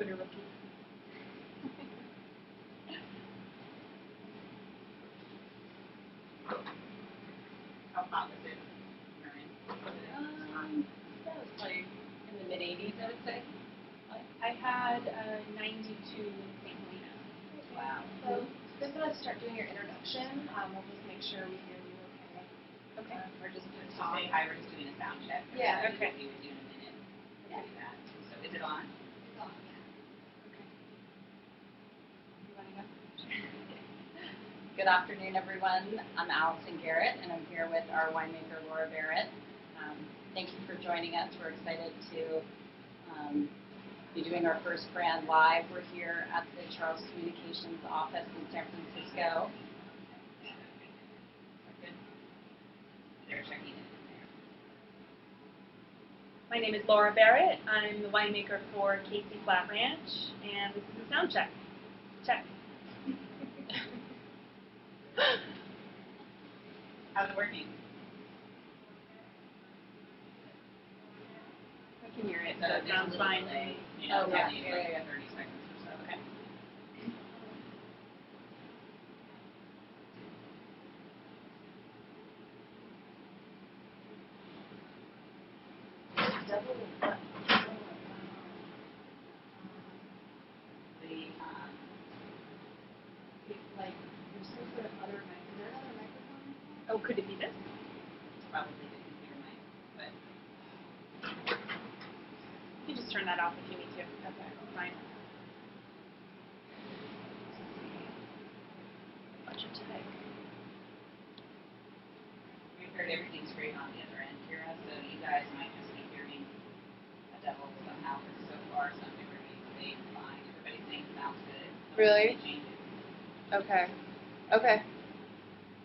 Twitter rookie. How hot was it? That was probably in the mid-80s, I would say. I had 92 in St. Helena. Wow. So this is going to start doing your introduction. We'll just make sure we hear you okay. Okay. We're just going to Just say hi, we're just doing a sound check. Yeah, So okay. We would do in a minute. Yeah. Do that. So is it on? It's on, yeah. Okay. You want to go? Good afternoon, everyone. I'm Alison Garrett, and I'm here with our winemaker, Laura Barrett. Thank you for joining us. We're excited to be doing our first brand live. We're here at the Charles Communications office in San Francisco. Good. They're checking in there. My name is Laura Barrett. I'm the winemaker for Casey Flat Ranch, and this is a sound check. Check. How's it working? I can hear it, so There's it a sounds little fine. delay, you know, Oh, yeah, maybe yeah, like 30 seconds or so. Okay. Like, there's some sort of other mic. Is there another microphone? Oh, could it be this? Probably the computer mic, but You can just turn that off if you need to. Okay, fine. Bunch of type. we've heard everything's great on the other end, Kira, so you guys might just be hearing a double somehow, because so far some everybody's saying fine, everybody's saying sounds good. No Really? changes. Okay. Okay.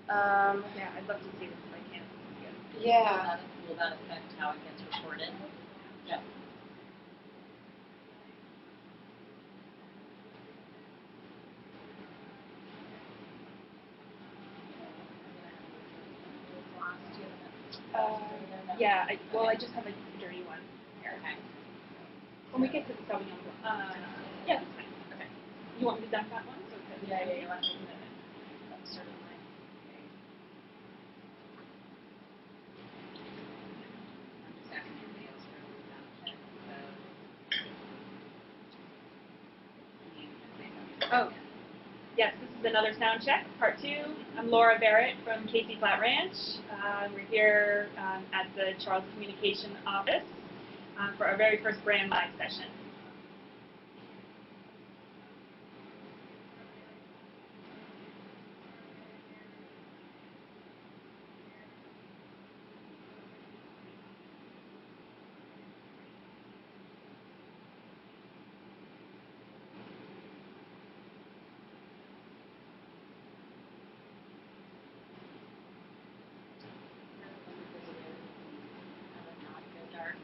Yeah, I'd love to see this if I can. This is good. Yeah. Will that affect how it gets recorded? Yep. Yeah, well, I just have a dirty one here. Okay. When we get to the Sauvignon Blanc, yeah, that's fine. Okay. You want me to dump that one? So it's Yeah, okay? you want me to that's sort of my I'm just asking everybody else for a sound check, so. You can say something. Oh. Yes, this is another sound check, part 2. I'm Laura Barrett from Casey Flat Ranch. We're here at the Charles Communication office for our very first brand live session. not go dark.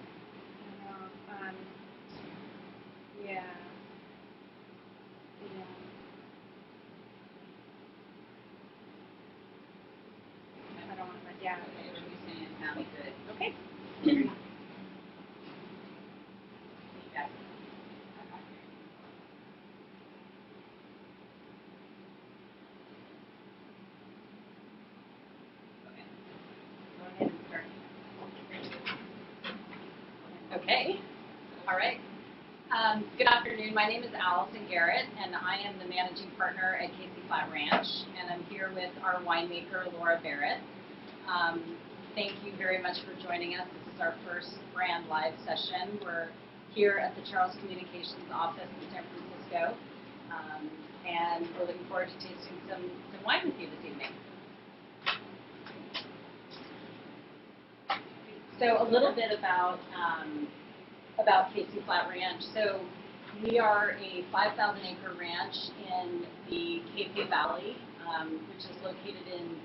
Yeah. Yeah. I don't want to, yeah. Okay, everybody's saying it sounded good. Okay. Feedback. Okay. Go ahead and start. Okay. All right. Good afternoon. My name is Alison Garrett, and I am the managing partner at Casey Flat Ranch, and I'm here with our winemaker, Laura Barrett. Thank you very much for joining us. This is our first brand live session. We're here at the Charles Communications office in San Francisco, and we're looking forward to tasting some wine with you this evening. So a little bit about Casey Flat Ranch. So we are a 5,000-acre ranch in the Capay Valley, which is located in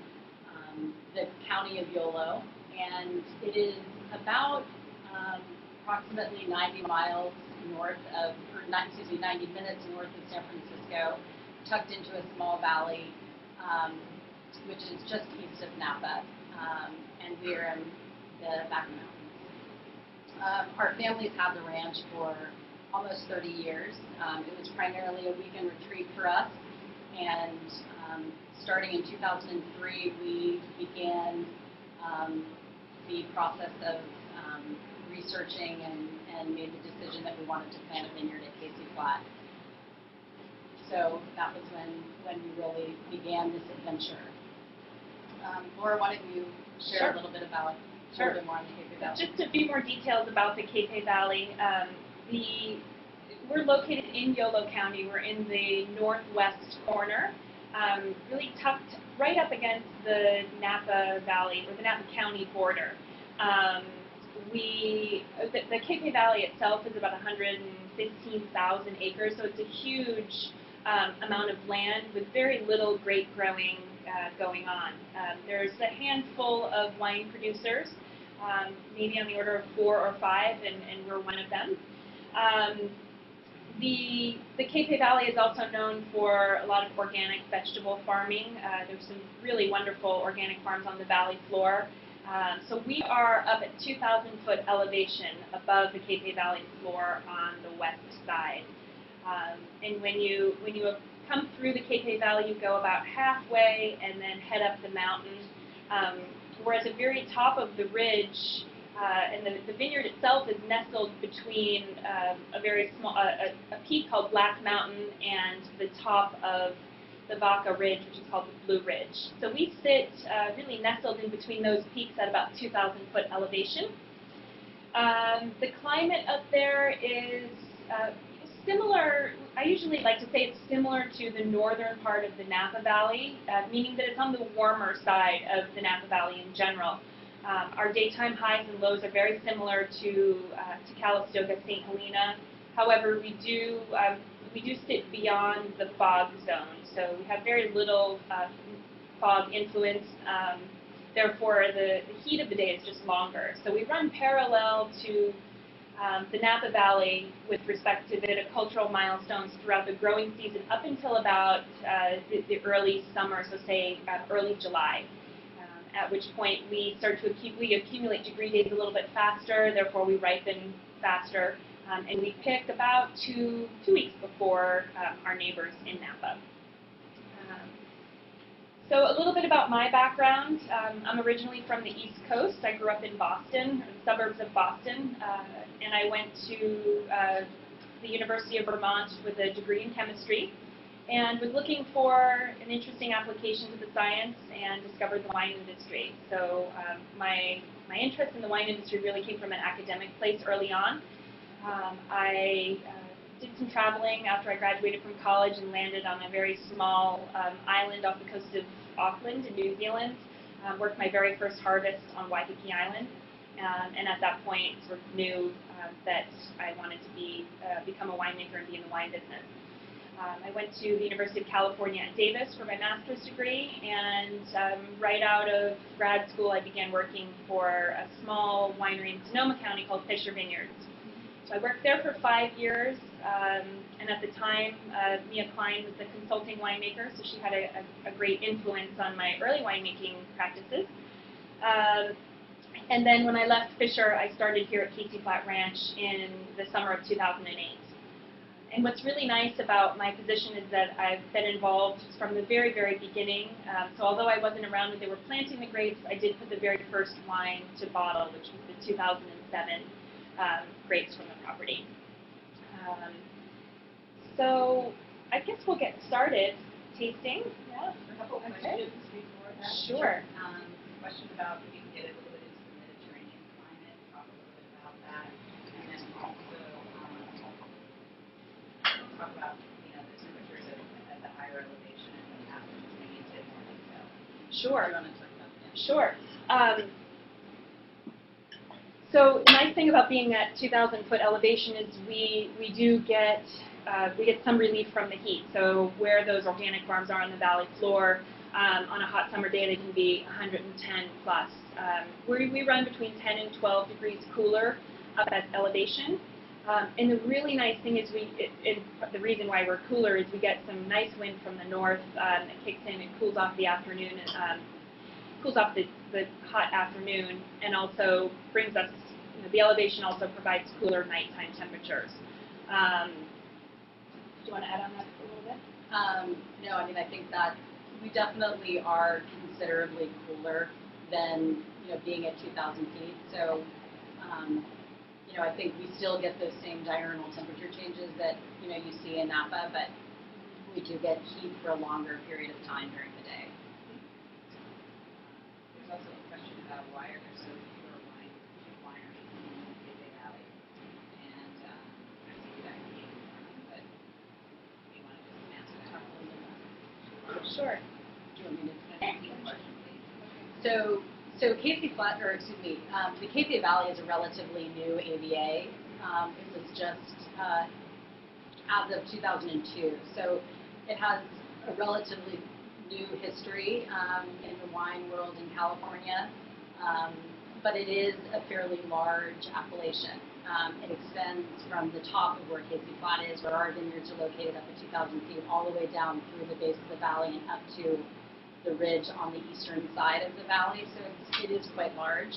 the county of Yolo, and it is about approximately 90 miles north of, or 90 minutes north of San Francisco, tucked into a small valley, which is just east of Napa, and we are in the Vaca Mountains. Our family's had the ranch for almost 30 years. It was primarily a weekend retreat for us, and starting in 2003, we began the process of researching and made the decision that we wanted to plant a vineyard at Casey Flat. So that was when we really began this adventure. Laura, why don't you share a little bit about a little bit more on the Capay Valley? Just a few more details about the Capay Valley. We're located in Yolo County. We're in the northwest corner, really tucked right up against the Napa Valley, or the Napa County border. The Capay Valley itself is about 115,000 acres, so it's a huge amount of land with very little grape growing going on. There's a handful of wine producers, maybe on the order of 4 or 5, and we're one of them. The Capay Valley is also known for a lot of organic vegetable farming. There's some really wonderful organic farms on the valley floor. So we are up at 2,000-foot elevation above the Capay Valley floor on the west side. And when you come through the Capay Valley, you go about halfway and then head up the mountain. We're at the very top of the ridge, and the vineyard itself is nestled between a very small a peak called Black Mountain and the top of the Vaca Ridge, which is called the Blue Ridge. So we sit really nestled in between those peaks at about 2,000-foot elevation. The climate up there is similar. I usually like to say it's similar to the northern part of the Napa Valley, meaning that it's on the warmer side of the Napa Valley in general. Our daytime highs and lows are very similar to Calistoga, St. Helena. However, we do sit beyond the fog zone, so we have very little fog influence. Therefore, the heat of the day is just longer. So we run parallel to the Napa Valley with respect to viticultural milestones throughout the growing season up until about the early summer, so say early July, at which point we start to accumulate degree days a little bit faster, therefore we ripen faster, and we pick about two weeks before our neighbors in Napa. So a little bit about my background. I'm originally from the East Coast. I grew up in Boston, or the suburbs of Boston, and I went to the University of Vermont with a degree in chemistry, and was looking for an interesting application to the science and discovered the wine industry. So my interest in the wine industry really came from an academic place early on. I did some traveling after I graduated from college and landed on a very small island off the coast of Auckland in New Zealand. Worked my very first harvest on Waikiki Island, and at that point sort of knew that I wanted to become a winemaker and be in the wine business. I went to the University of California at Davis for my master's degree, and right out of grad school I began working for a small winery in Sonoma County called Fisher Vineyards. So I worked there for 5 years, and at the time Mia Klein was the consulting winemaker, so she had a great influence on my early winemaking practices. And then when I left Fisher, I started here at Casey Flat Ranch in the summer of 2008. And what's really nice about my position is that I've been involved from the very, very beginning. So although I wasn't around when they were planting the grapes, I did put the very first wine to bottle, which was the 2007 grapes from the property. So I guess we'll get started tasting. Yeah. A couple questions before that. Sure. Question about if you can get a little bit into the Mediterranean climate, talk a little bit about that, and then also talk about the temperatures at the higher elevation and what happens when you get more detail. Sure. You want to talk about that? Sure. So the nice thing about being at 2,000-foot elevation is we get some relief from the heat. So where those organic farms are on the valley floor, on a hot summer day, they can be 110 plus. We run between 10 and 12 degrees cooler up at elevation. And the really nice thing is the reason why we're cooler is we get some nice wind from the north that kicks in and cools off the afternoon, cools off the hot afternoon, and also brings us, the elevation also provides cooler nighttime temperatures. Do you want to add on that a little bit? No, I mean, I think that we definitely are considerably cooler than, being at 2,000 feet. So, I think we still get those same diurnal temperature changes that, you see in Napa, but we do get heat for a longer period of time during the day. There's also a question about why are there so few wineries in the Capay Valley? And I see you guys came from, but you want to just answer that? Sure. Do you want me to Repeat the question, please. So the Capay Valley is a relatively new AVA. It was just as of 2002. So it has a relatively new history in the wine world in California, but it is a fairly large appellation. It extends from the top of where Casey Flat is, where our vineyards are located up at 2,000 feet, all the way down through the base of the valley and up to the ridge on the eastern side of the valley. So it is quite large,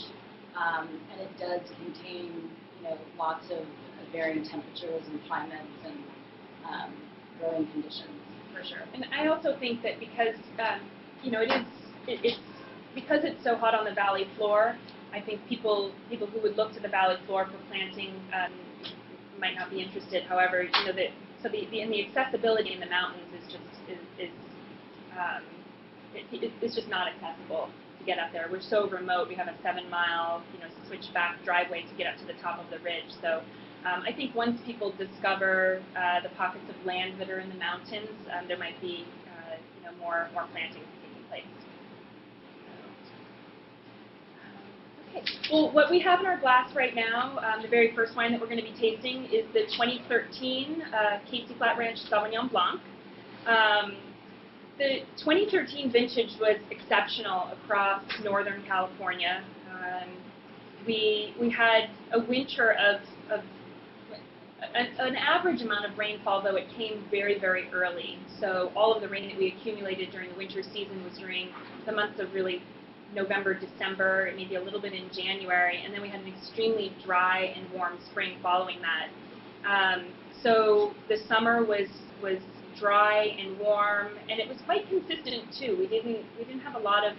and it does contain, lots of varying temperatures and climates and growing conditions, for sure. And I also think that because because it's so hot on the valley floor, I think people who would look to the valley floor for planting might not be interested. However, the accessibility in the mountains is just not accessible to get up there. We're so remote. We have a 7-mile switchback driveway to get up to the top of the ridge. So I think once people discover the pockets of land that are in the mountains, there might be more planting taking place. Okay. Well, what we have in our glass right now, the very first wine that we're going to be tasting is the 2013 Casey Flat Ranch Sauvignon Blanc. The 2013 vintage was exceptional across Northern California. We had a winter of an average amount of rainfall, though it came very, very early. So all of the rain that we accumulated during the winter season was during the months of really November, December, maybe a little bit in January, and then we had an extremely dry and warm spring following that. So the summer was dry and warm, and it was quite consistent too. We didn't have a lot of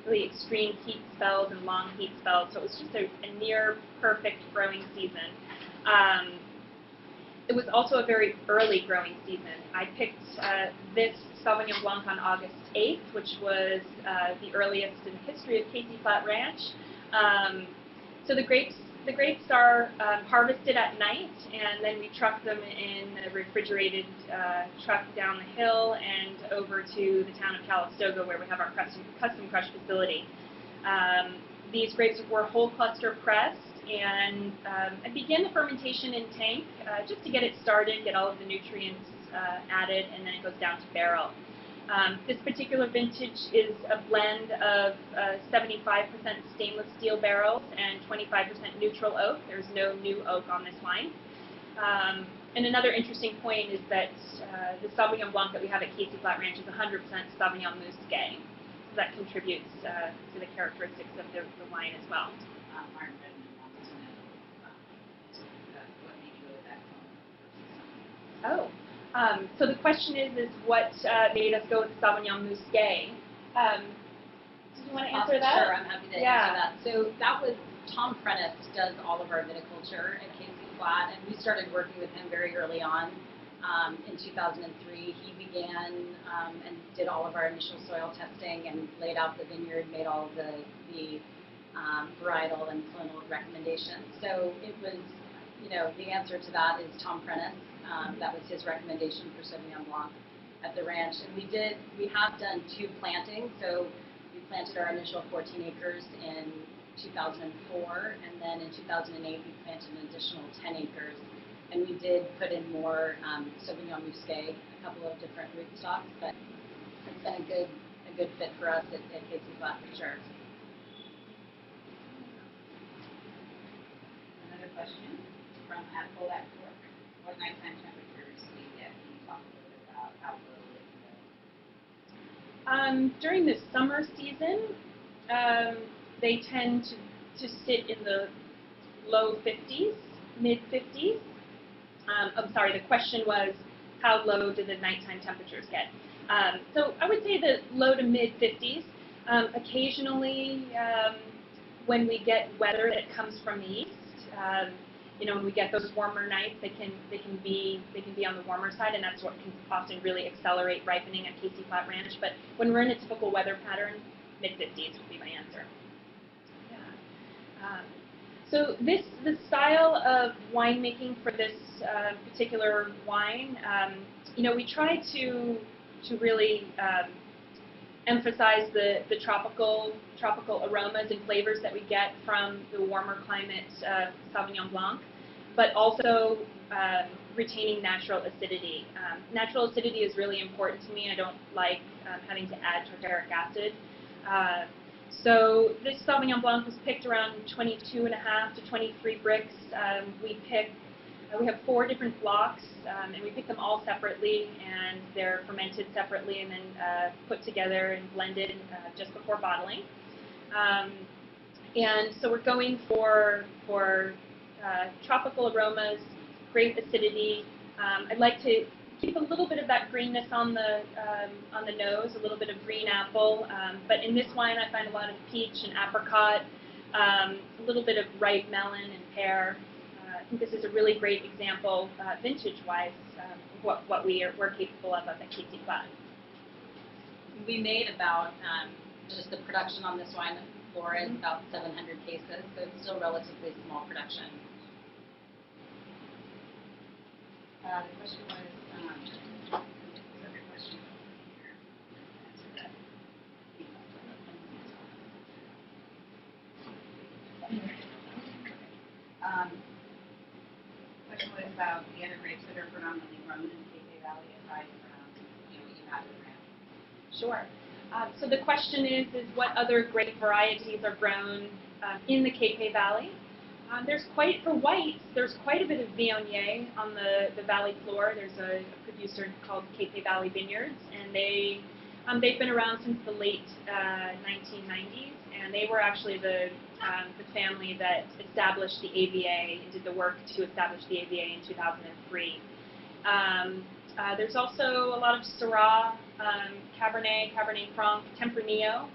really extreme heat spells and long heat spells, so it was just a near perfect growing season. It was also a very early growing season. I picked this Sauvignon Blanc on August 8th, which was the earliest in the history of Casey Flat Ranch. So the grapes are harvested at night, and then we truck them in a refrigerated truck down the hill and over to the town of Calistoga, where we have our custom crush facility. These grapes were whole cluster pressed, and I began the fermentation in tank just to get it started, get all of the nutrients added, and then it goes down to barrel. This particular vintage is a blend of 75% stainless steel barrels and 25% neutral oak. There's no new oak on this wine. And another interesting point is that the Sauvignon Blanc that we have at Casey Flat Ranch is 100% Sauvignon Muscat. So that contributes to the characteristics of the wine as well. Martin Redmond wants to know what made you go with that color versus something. So the question is what made us go with Sauvignon Muscat? Do you want to answer that? Sure, I'm happy to answer that. So that was Tom Prentice does all of our viticulture at Casey Flat, and we started working with him very early on. In 2003, he began and did all of our initial soil testing and laid out the vineyard, made all of the varietal and clonal recommendations. So it was, the answer to that is Tom Prentice. That was his recommendation for Sauvignon Blanc at the ranch. And we have done 2 plantings. So we planted our initial 14 acres in 2004, and then in 2008 we planted an additional 10 acres. And we did put in more Sauvignon Muscat, a couple of different rootstocks, but it's been a good fit for us at Casey Flat for sure. Another question from Apple at Cork. What nighttime temperatures do you get? Can you talk a little bit about how low it can go? During the summer season, they tend to sit in the low 50s, mid 50s. I'm sorry, the question was, how low do the nighttime temperatures get? So I would say the low to mid 50s. Occasionally, when we get weather that comes from the east, you know, when we get those warmer nights, they can be on the warmer side, and that's what can often really accelerate ripening at Casey Flat Ranch. But when we're in a typical weather pattern, mid 50s would be my answer. Yeah. So the style of winemaking for this particular wine, you know, we try to really emphasize the tropical aromas and flavors that we get from the warmer climate Sauvignon Blanc, but also retaining natural acidity. Natural acidity is really important to me. I don't like having to add tartaric acid. So this Sauvignon Blanc was picked around 22.5 to 23 bricks. We have 4 different blocks, and we pick them all separately, and they're fermented separately and then put together and blended just before bottling. And so we're going for tropical aromas, great acidity. I'd like to keep a little bit of that greenness on the nose, a little bit of green apple, but in this wine I find a lot of peach and apricot, a little bit of ripe melon and pear. I think this is a really great example, vintage-wise, of what we're capable of at Casey Flat. We made about, just the production on this wine, Laura, is about 700 cases, so it's still relatively small production. The question was, question here. Question was about the other grapes that are predominantly grown in Capay Valley, aside from what you have around. Sure. So the question is what other grape varieties are grown in the Capay Valley? For whites, there's quite a bit of Viognier on the valley floor. There's a producer called Capay Valley Vineyards, and they've been around since the late 1990s, and they were actually the family that established the AVA and did the work to establish the AVA in 2003. There's also a lot of Syrah, Cabernet Franc, Tempranillo.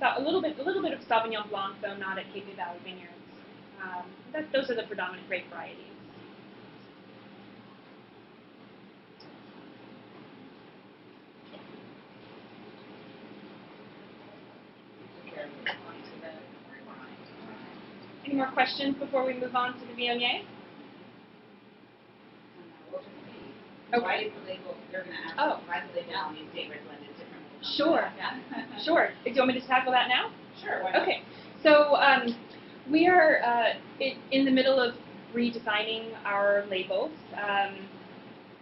A little bit of Sauvignon Blanc, though not at Capay Valley Vineyards. Those are the predominant grape varieties. Any more questions before we move on to the Viognier? We'll just see. Okay. Why is the label, they're going to ask, why is the label on the Estate Red Blend is different? Sure. Yeah. Sure. Do you want me to tackle that now? Sure. Why not? Okay. So we are in the middle of redesigning our labels.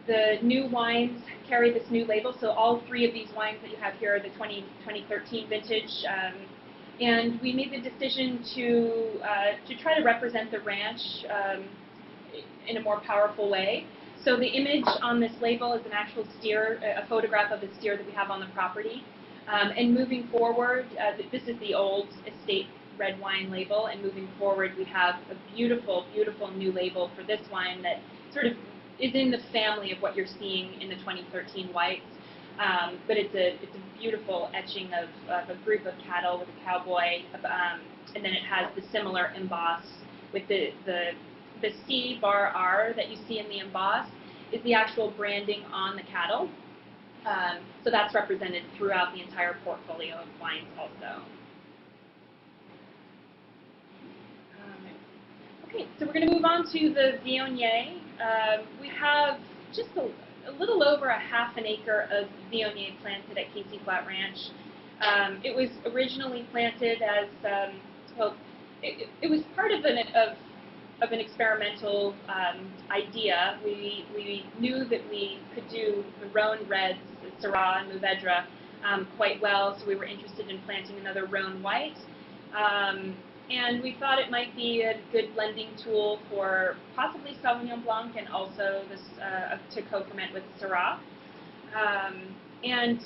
The new wines carry this new label, so all 3 of these wines that you have here are the 2013 vintage. And we made the decision to try to represent the ranch in a more powerful way. So the image on this label is an actual steer, a photograph of the steer that we have on the property. And moving forward, this is the old Estate Red Wine label, and moving forward we have a beautiful, beautiful new label for this wine that sort of is in the family of what you're seeing in the 2013 whites. But it's a beautiful etching of a group of cattle with a cowboy, and then it has the similar emboss with the C bar R that you see in the emboss is the actual branding on the cattle. So that's represented throughout the entire portfolio of wines also. Okay, so we're going to move on to the Viognier. We have just a little over a half an acre of Viognier planted at Casey Flat Ranch. It was originally planted as, it was part of an experimental idea. We knew that we could do the Rhone reds, the Syrah and Mourvedre quite well, so we were interested in planting another Rhone white. And we thought it might be a good blending tool for possibly Sauvignon Blanc and also this, to co-ferment with Syrah. And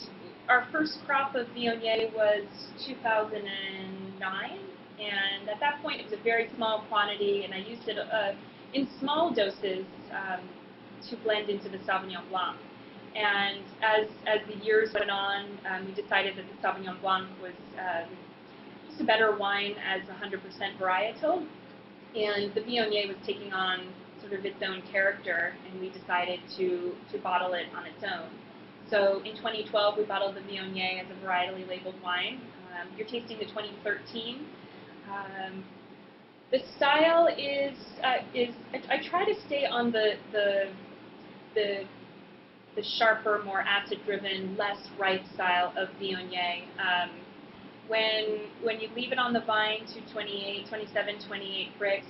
our first crop of Viognier was 2009, And at that point, it was a very small quantity, and I used it in small doses to blend into the Sauvignon Blanc. And as the years went on, we decided that the Sauvignon Blanc was just a better wine as 100% varietal, and the Viognier was taking on sort of its own character, and we decided to bottle it on its own. So in 2012, we bottled the Viognier as a varietally labeled wine. You're tasting the 2013. The style is I try to stay on the sharper, more acid-driven, less ripe style of Viognier. When you leave it on the vine to 27, 28 bricks,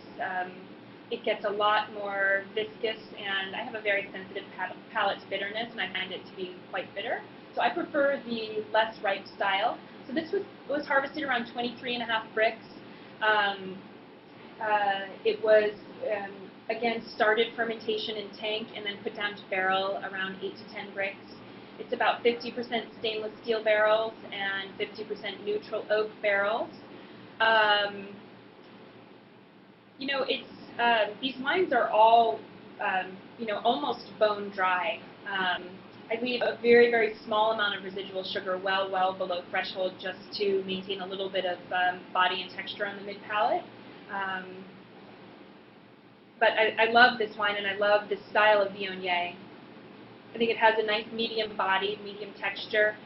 it gets a lot more viscous, and I have a very sensitive palate to bitterness, and I find it to be quite bitter. So I prefer the less ripe style. So this was harvested around 23.5 bricks. It was, again, started fermentation in tank and then put down to barrel around 8 to 10 bricks. It's about 50% stainless steel barrels and 50% neutral oak barrels. You know, it's these wines are all, you know, almost bone dry. I leave a very, very small amount of residual sugar well below threshold just to maintain a little bit of body and texture on the mid-palate. But I love this wine, and I love this style of Viognier. I think it has a nice medium body, medium texture,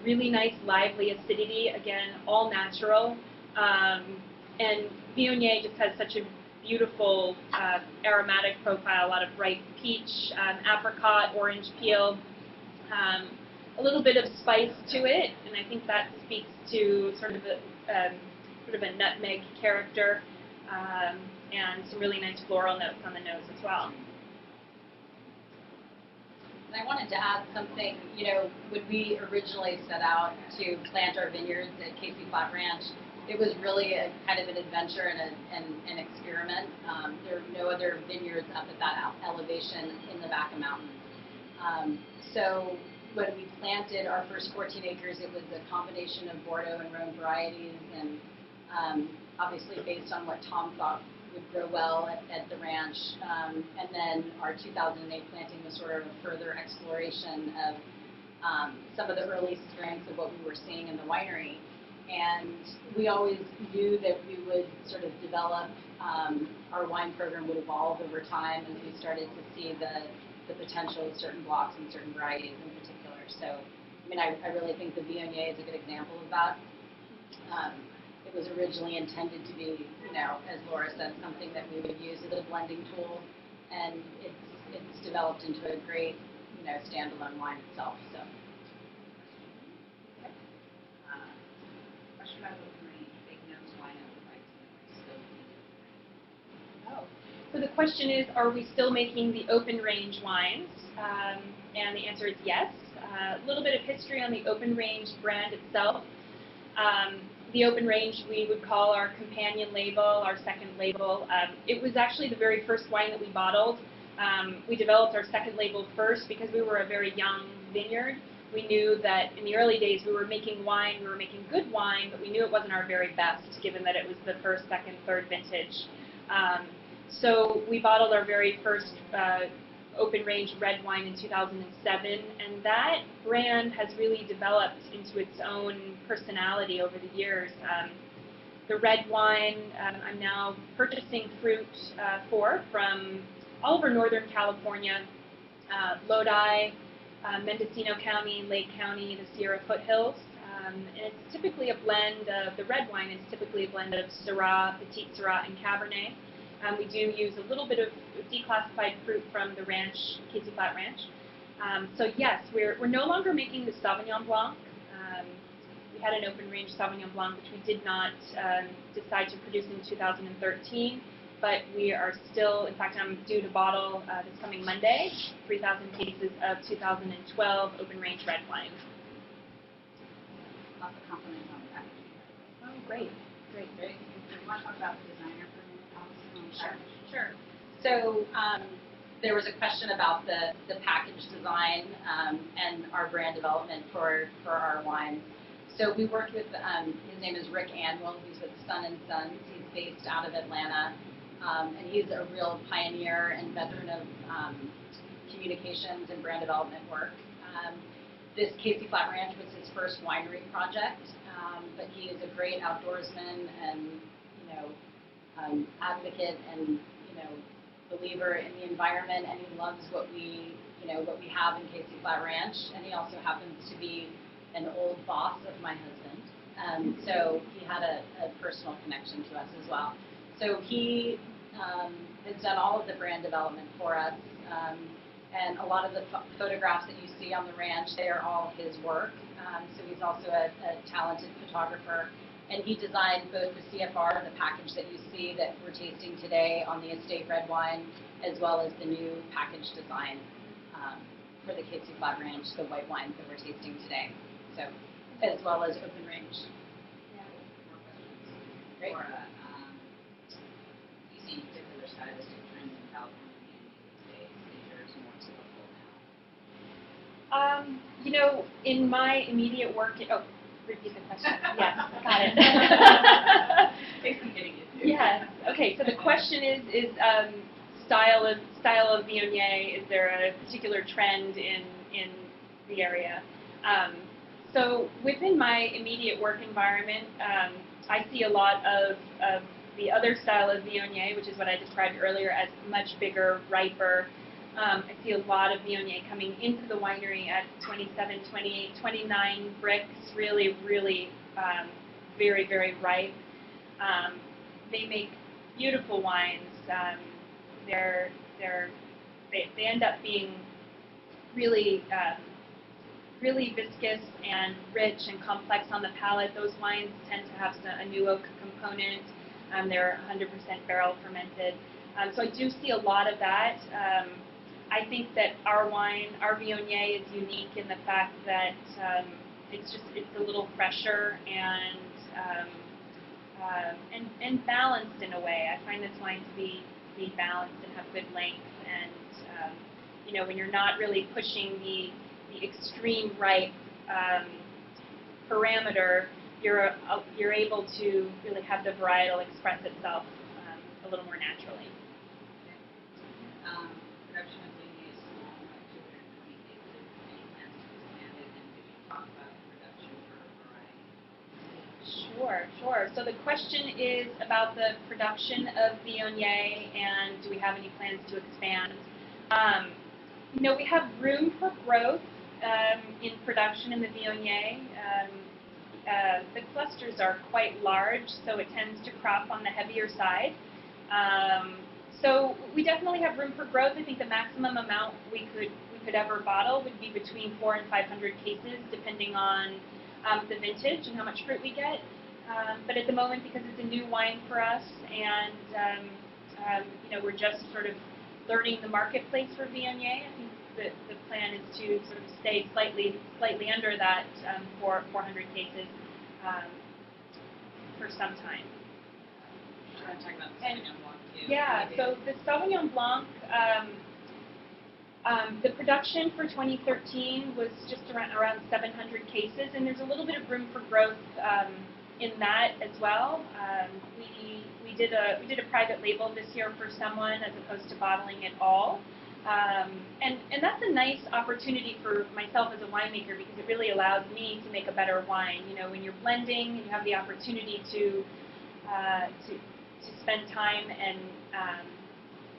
really nice lively acidity, again, all natural. And Viognier just has such a beautiful aromatic profile, a lot of ripe peach, apricot, orange peel, a little bit of spice to it, and I think that speaks to sort of a nutmeg character, and some really nice floral notes on the nose as well. And I wanted to add something. You know, when we originally set out to plant our vineyards at Capay Flat Ranch, it was really a kind of an adventure and an experiment. There are no other vineyards up at that elevation in the Vaca Mountains. So when we planted our first 14 acres, it was a combination of Bordeaux and Rhone varieties, and obviously based on what Tom thought would grow well at the ranch. And then our 2008 planting was sort of a further exploration of some of the early strengths of what we were seeing in the winery. And we always knew that we would sort of develop, our wine program would evolve over time as we started to see the potential of certain blocks and certain varieties in particular. So, I mean, I really think the Viognier is a good example of that. It was originally intended to be, you know, as Laura said, something that we would use as a blending tool, and it's developed into a great, you know, standalone wine itself. So. Question about open range, big nose wine Oh. So the question is, are we still making the open range wines? And the answer is yes. A little bit of history on the open range brand itself. The open range we would call our companion label, our second label. It was actually the very first wine that we bottled. We developed our second label first because we were a very young vineyard. We knew that in the early days we were making wine, we were making good wine, but we knew it wasn't our very best given that it was the first, second, third vintage. So we bottled our very first open range red wine in 2007, and that brand has really developed into its own personality over the years. The red wine I'm now purchasing fruit from all over Northern California, Lodi, Mendocino County, Lake County, the Sierra foothills. And it's typically a blend of, the red wine is typically a blend of Syrah, Petite Syrah, and Cabernet. We do use a little bit of declassified fruit from the ranch, Capay Flat Ranch. So yes, we're no longer making the Sauvignon Blanc. We had an open range Sauvignon Blanc, which we did not decide to produce in 2013, but we are still, in fact, I'm due to bottle this coming Monday, 3,000 cases of 2012 open range red wine. Lots of compliments on the packaging. Oh, great, great. Do you want to talk about the designer for me? Sure. So there was a question about the package design and our brand development for our wines. So we worked with, his name is Rick Anwell, he's with Sun & Sons, he's based out of Atlanta, and he's a real pioneer and veteran of communications and brand development work. This Casey Flat Ranch was his first winery project, but he is a great outdoorsman and, advocate and, believer in the environment, and he loves what we have in Casey Flat Ranch, and he also happens to be an old boss of my husband, so he had a personal connection to us as well. So he has done all of the brand development for us, and a lot of the photographs that you see on the ranch, they are all his work. So he's also a talented photographer, and he designed both the CFR, the package that you see that we're tasting today on the Estate Red wine, as well as the new package design for the Casey Flat Ranch, the white wines that we're tasting today. So, as well as open range. Yeah. More questions. Great. Laura, do you see particular stylistic trends in California these days? Is yours more typical now? In my immediate work, repeat the question. Yes, got it. Basically getting it. Yes. Okay. So the question is style of Viognier. Is there a particular trend in the area? So within my immediate work environment, I see a lot of the other style of Viognier, which is what I described earlier as much bigger, riper. I see a lot of Viognier coming into the winery at 27, 28, 29 bricks, really, really very, very ripe. They make beautiful wines. They end up being really really viscous and rich and complex on the palate. Those wines tend to have a new oak component. They're 100% barrel fermented. So I do see a lot of that. I think that our wine, our Viognier, is unique in the fact that it's a little fresher and balanced in a way. I find this wine to be balanced and have good length, and when you're not really pushing the extreme ripe parameter, you're able to really have the varietal express itself a little more naturally. Production of Viognier is small, about 220 cases. Any plans to expand it, and could you talk about the production for variety? Sure. So the question is about the production of Viognier, and do we have any plans to expand? We have room for growth in production in the Viognier. The clusters are quite large, so it tends to crop on the heavier side. So we definitely have room for growth. I think the maximum amount we could ever bottle would be between 400 and 500 cases, depending on the vintage and how much fruit we get. But at the moment, because it's a new wine for us, and we're just sort of learning the marketplace for Viognier, I think the plan is to sort of stay slightly under that 400 cases for some time. Do you want to talk about the Sauvignon Blanc too? Yeah, so the Sauvignon Blanc, the production for 2013 was just around 700 cases, and there's a little bit of room for growth in that as well. We did a private label this year for someone as opposed to bottling it all, and that's a nice opportunity for myself as a winemaker, because it really allows me to make a better wine. When you're blending, you have the opportunity to spend time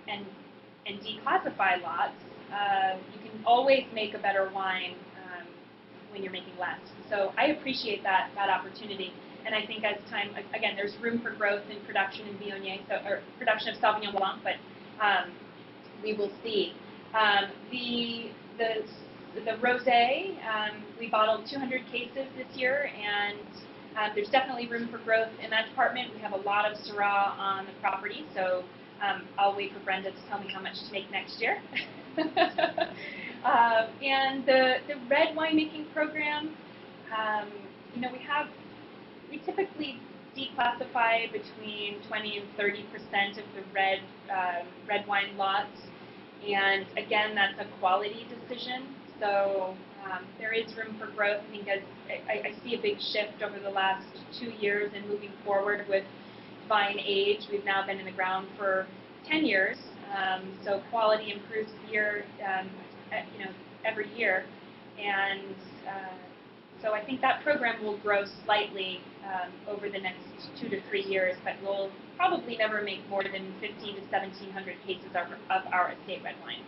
and declassify lots. You can always make a better wine when you're making less. So I appreciate that opportunity, and I think as time, again, there's room for growth in production in Viognier, or production of Sauvignon Blanc, but we will see. The Rosé, we bottled 200 cases this year, and there's definitely room for growth in that department. We have a lot of Syrah on the property, so I'll wait for Brenda to tell me how much to make next year. And the red winemaking program, we typically declassify between 20 and 30% of the red wine lots, and again, that's a quality decision. So There is room for growth. I think as I see a big shift over the last 2 years and moving forward with vine age. We've now been in the ground for 10 years, so quality improves every year, and so I think that program will grow slightly over the next 2 to 3 years, but we'll probably never make more than 1,500 to 1,700 cases of our estate red wine.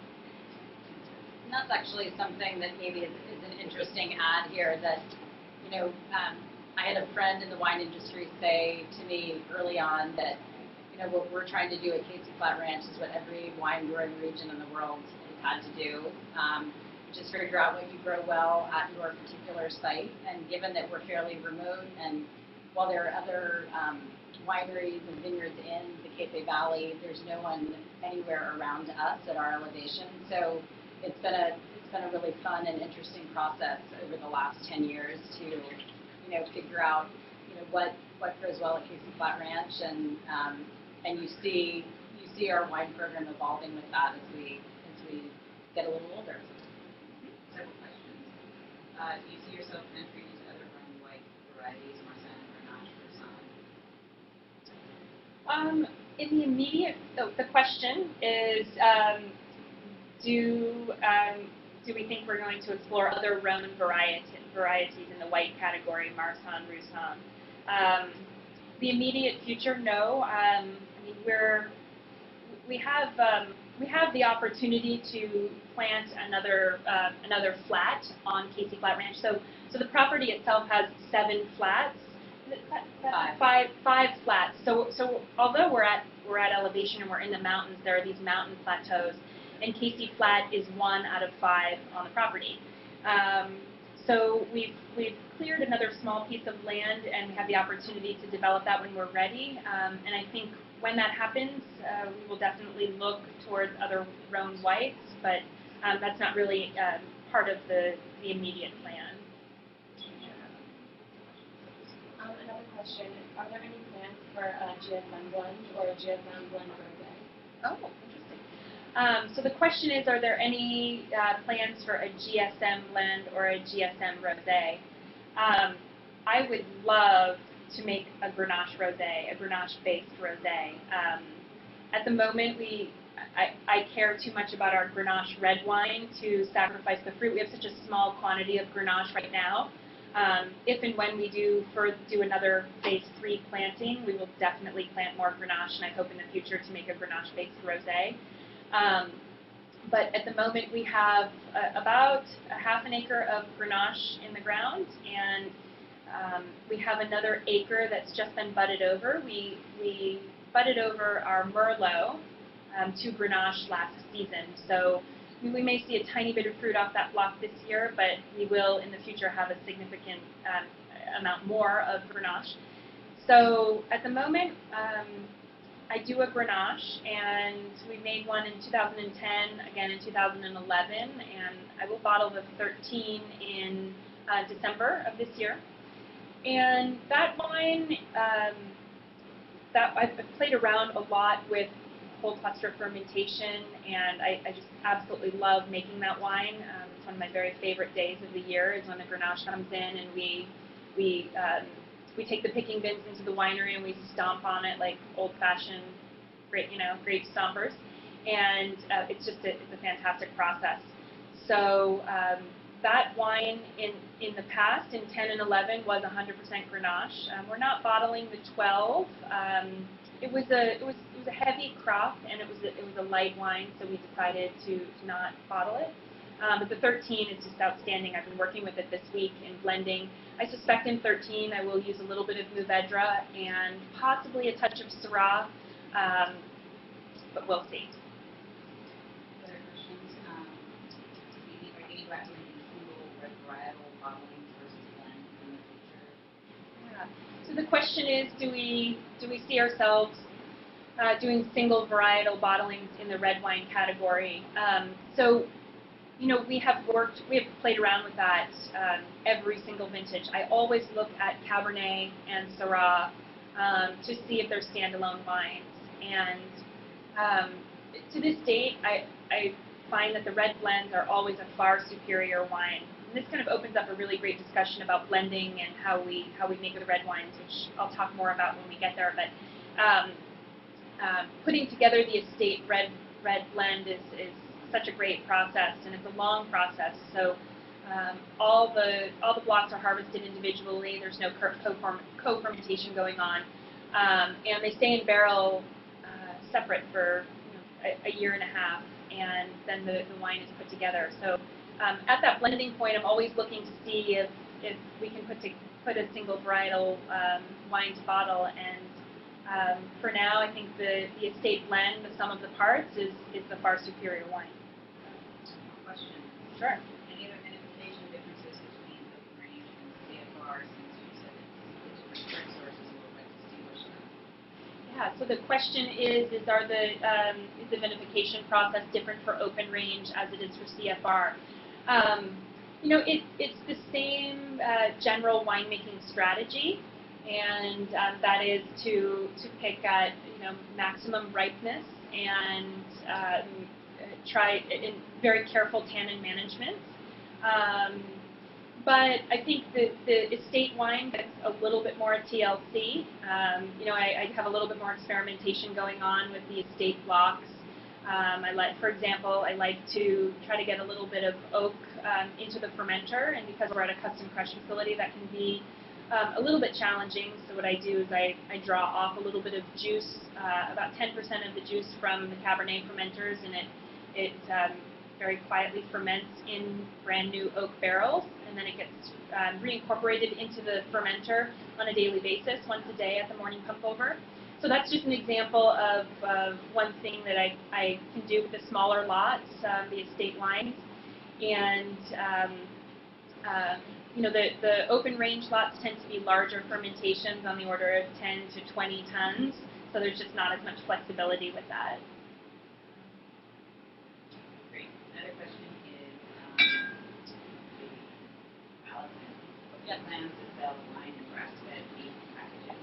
And that's actually something that maybe is an interesting add here that, I had a friend in the wine industry say to me early on that, what we're trying to do at Casey Flat Ranch is what every wine growing region in the world has had to do, just figure out what you grow well at your particular site. And given that we're fairly remote, and while there are other wineries and vineyards in the Capay Valley, there's no one anywhere around us at our elevation. So it's been a really fun and interesting process over the last 10 years to figure out what grows well at Casey Flat Ranch, and you see our wine program evolving with that as we get a little older. Several questions. Do you see yourself entering into other Rhone white varieties, Marsanne, Grenache, or Sun? In the immediate, the question is, do we think we're going to explore other Rhone varieties in the white category, Marsanne, Roussanne? The immediate future, no. I mean, we have the opportunity to plant another flat on Casey Flat Ranch. So the property itself has 7 flats. Five flats. So although we're at elevation and we're in the mountains, there are these mountain plateaus, and Casey Flat is 1 out of 5 on the property. So we've cleared another small piece of land, and we have the opportunity to develop that when we're ready. And I think when that happens, we will definitely look towards other Rhone whites, but that's not really part of the immediate plan. Another question, are there any plans for a GSM blend or a GSM blend rosé? Oh, interesting. So the question is, are there any plans for a GSM blend or a GSM rosé? I would love to make a Grenache rosé, a Grenache-based rosé. At the moment, I care too much about our Grenache red wine to sacrifice the fruit. We have such a small quantity of Grenache right now. If and when we do another phase 3 planting, we will definitely plant more Grenache, and I hope in the future to make a Grenache-based rosé. But at the moment, we have about a half an acre of Grenache in the ground, and we have another acre that's just been budded over. We budded over our Merlot to Grenache last season, so we may see a tiny bit of fruit off that block this year, but we will in the future have a significant amount more of Grenache. So at the moment, I do a Grenache, and we made one in 2010, again in 2011, and I will bottle the 13 in December of this year. And that wine, I've played around a lot with whole cluster fermentation, and I just absolutely love making that wine. It's one of my very favorite days of the year is when the Grenache comes in, and we take the picking bins into the winery and we stomp on it like old-fashioned, grape stompers, and it's a fantastic process. So that wine in the past, in 10 and 11, was 100% Grenache. We're not bottling the 12. It was a heavy crop, and it was a light wine, so we decided to not bottle it. But the 13 is just outstanding. I've been working with it this week in blending. I suspect in 13 I will use a little bit of Mourvedre and possibly a touch of Syrah, but we'll see. Other questions? Are you recommending single red varietal bottling versus blend in the future? Yeah. So the question is, do we see ourselves doing single varietal bottlings in the red wine category? We have played around with that every single vintage. I always look at Cabernet and Syrah to see if they're standalone wines. And to this date, I find that the red blends are always a far superior wine this kind of opens up a really great discussion about blending and how we make the red wines, which I'll talk more about when we get there. But putting together the estate red blend is such a great process, and it's a long process. So all the blocks are harvested individually. There's no co-fermentation going on, and they stay in barrel separate for a year and a half, and then the wine is put together. So at that blending point, I'm always looking to see if we can put a single varietal wine to bottle. And for now, I think the estate blend, the sum of the parts, is the far superior wine. Question. Sure. Any other identification differences between the range and CFR, since you said it's different sources, a little bit distinguish them? Yeah. So the question is the vinification process different for open range as it is for CFR? It's the same general winemaking strategy, and that is to pick at maximum ripeness and try in very careful tannin management. But I think the estate wine gets a little bit more TLC. I have a little bit more experimentation going on with the estate blocks. For example, I like to try to get a little bit of oak into the fermenter, and because we're at a custom crush facility, that can be a little bit challenging. So what I do is I draw off a little bit of juice, about 10% of the juice from the Cabernet fermenters, and it very quietly ferments in brand new oak barrels, and then it gets reincorporated into the fermenter on a daily basis, once a day at the morning pump over. So that's just an example of one thing that I can do with the smaller lots, the estate wines. And the open range lots tend to be larger fermentations on the order of 10 to 20 tons, so there's just not as much flexibility with that. Great. Another question is, Alison, plans to sell wine and grass-fed beef packages?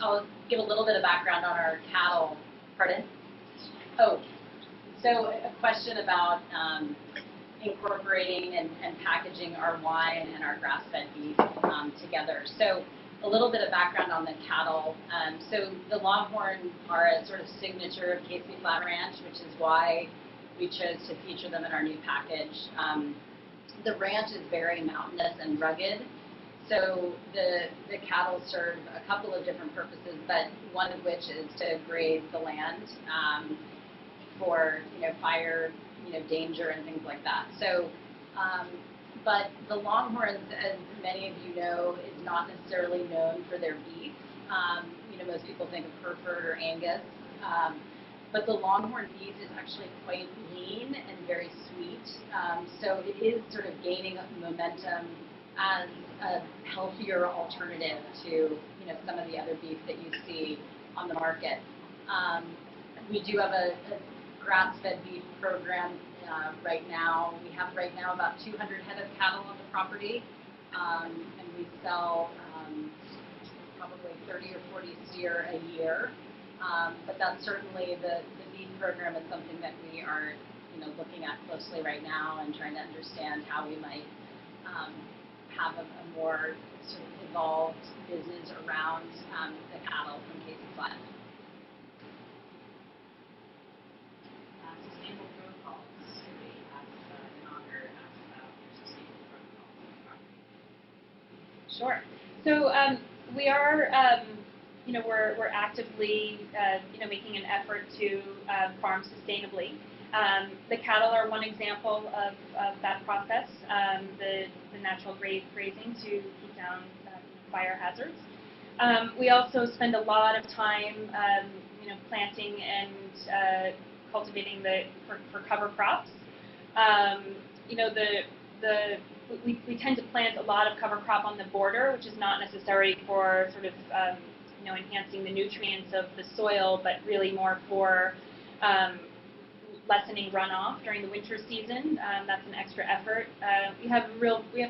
I'll give a little bit of background on our cattle. Pardon? Oh, so a question about incorporating and packaging our wine and our grass-fed beef together. So a little bit of background on the cattle. So the Longhorn are a sort of signature of Capay Flat Ranch, which is why we chose to feature them in our new package. The ranch is very mountainous and rugged. So the cattle serve a couple of different purposes, but one of which is to graze the land for fire danger and things like that. So, but the Longhorns, as many of you know, is not necessarily known for their beef. Most people think of Hereford or Angus, but the Longhorn beef is actually quite lean and very sweet. So it is sort of gaining momentum as a healthier alternative to some of the other beef that you see on the market. We do have a grass-fed beef program right now. We have right now about 200 head of cattle on the property, and we sell probably 30 or 40 steer a year. But that's certainly the beef program is something that we are looking at closely right now and trying to understand how we might have a more sort of evolved business around the cattle from Capay Flat. Sustainable protocols. Somebody asked, an author asked about your sustainable protocols on the property. Sure. So we are, we're actively, making an effort to farm sustainably. The cattle are one example of that process. The natural grazing to keep down fire hazards. We also spend a lot of time, planting and cultivating for cover crops. We tend to plant a lot of cover crop on the border, which is not necessary for sort of enhancing the nutrients of the soil, but really more for lessening runoff during the winter season. That's an extra effort. We have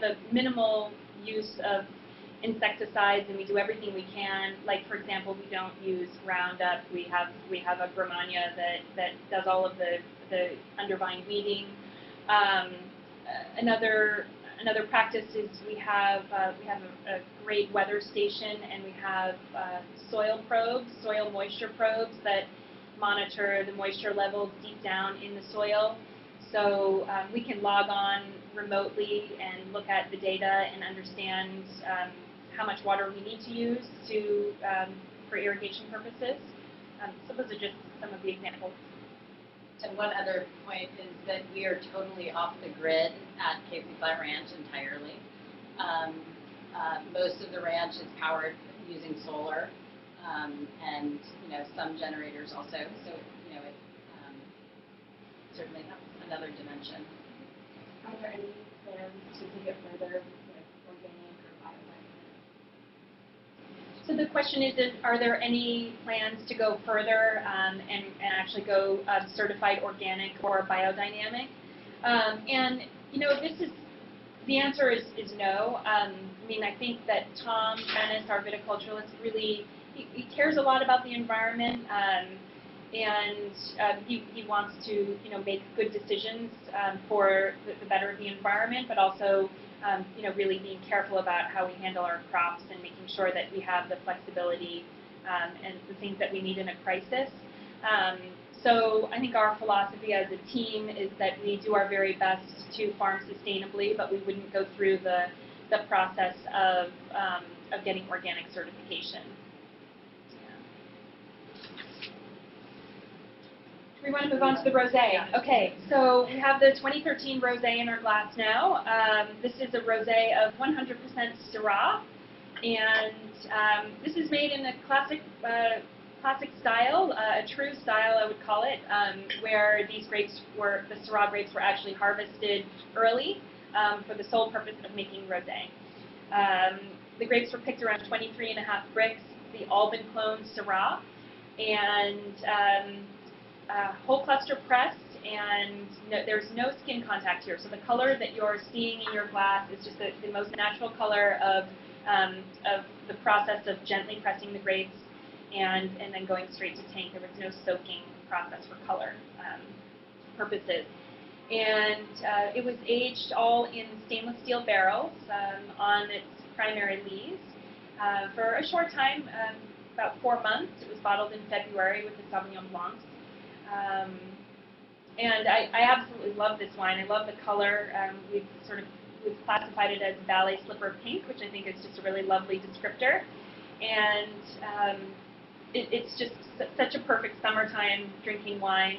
a minimal use of insecticides, and we do everything we can. Like, for example, we don't use Roundup. We have a Gromagna that does all of the the undervine weeding. Another practice is we have a great weather station, and we have soil probes, soil moisture probes that monitor the moisture levels deep down in the soil. So we can log on remotely and look at the data and understand how much water we need to use for irrigation purposes. So those are just some of the examples. And one other point is that we are totally off the grid at Capay Flat Ranch entirely. Most of the ranch is powered using solar, and some generators also. So it certainly helps another dimension. Are there any plans to take it further, like organic or biodynamic? So the question is, are there any plans to go further and actually go certified organic or biodynamic? And the answer is no. I mean, I think that Tom Dennis, our viticulturalist, really he cares a lot about the environment, and he wants to make good decisions for the better of the environment, but also really being careful about how we handle our crops and making sure that we have the flexibility and the things that we need in a crisis. So I think our philosophy as a team is that we do our very best to farm sustainably, but we wouldn't go through the process of getting organic certification. We want to move on to the rosé. Okay, so we have the 2013 rosé in our glass now. This is a rosé of 100% Syrah, and this is made in a classic style, a true style I would call it, where the Syrah grapes were actually harvested early for the sole purpose of making rosé. The grapes were picked around 23.5 bricks, the Alban clone Syrah, and whole cluster pressed, and there's no skin contact here. So the color that you're seeing in your glass is just the most natural color of the process of gently pressing the grapes and then going straight to tank. There was no soaking process for color purposes. And it was aged all in stainless steel barrels on its primary lees for a short time, about 4 months. It was bottled in February with the Sauvignon Blancs. And I absolutely love this wine. I love the color. We've classified it as Valley Slipper Pink, which I think is just a really lovely descriptor. And it's just such a perfect summertime drinking wine.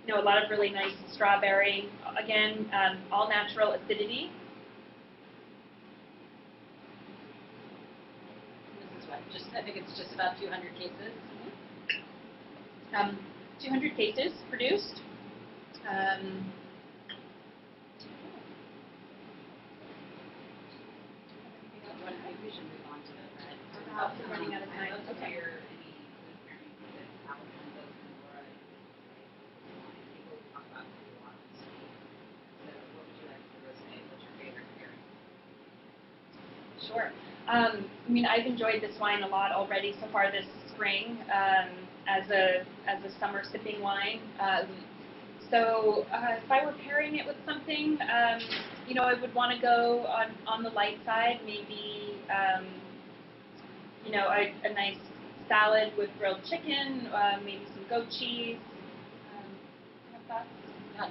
A lot of really nice strawberry. Again, all natural acidity. This is what, I think it's just about 200 cases. 200 cases produced. I think we should move on to the red. We're running out of time. Okay. Sure. I mean, I've enjoyed this wine a lot already so far this spring as a summer sipping wine. So if I were pairing it with something, I would want to go on the light side, maybe a nice salad with grilled chicken, maybe some goat cheese.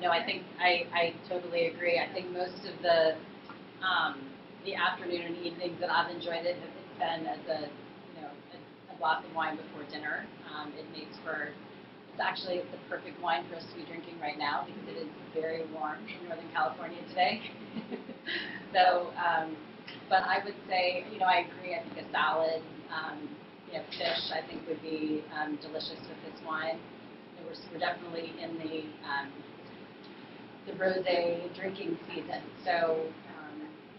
No, I think I totally agree. I think most of the afternoon and evenings that I've enjoyed it have been as a glass of wine before dinner. It's actually the perfect wine for us to be drinking right now because it is very warm in Northern California today. So, but I would say, I agree. I think a salad, fish, I think would be delicious with this wine. We're definitely in the rosé drinking season. So,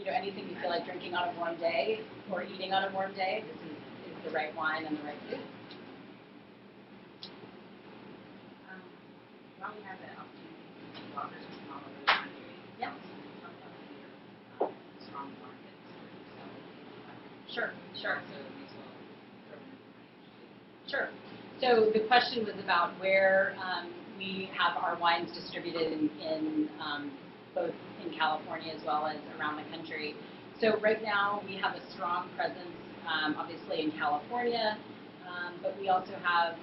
anything you feel like drinking on a warm day or eating on a warm day, this is the right wine and the right food. While we have the opportunity to offer some all over the country, yeah. Talk about your strong markets for selling. Sure. So these will Sure. So the question was about where we have our wines distributed in both in California as well as around the country. So right now we have a strong presence, obviously in California, but we also have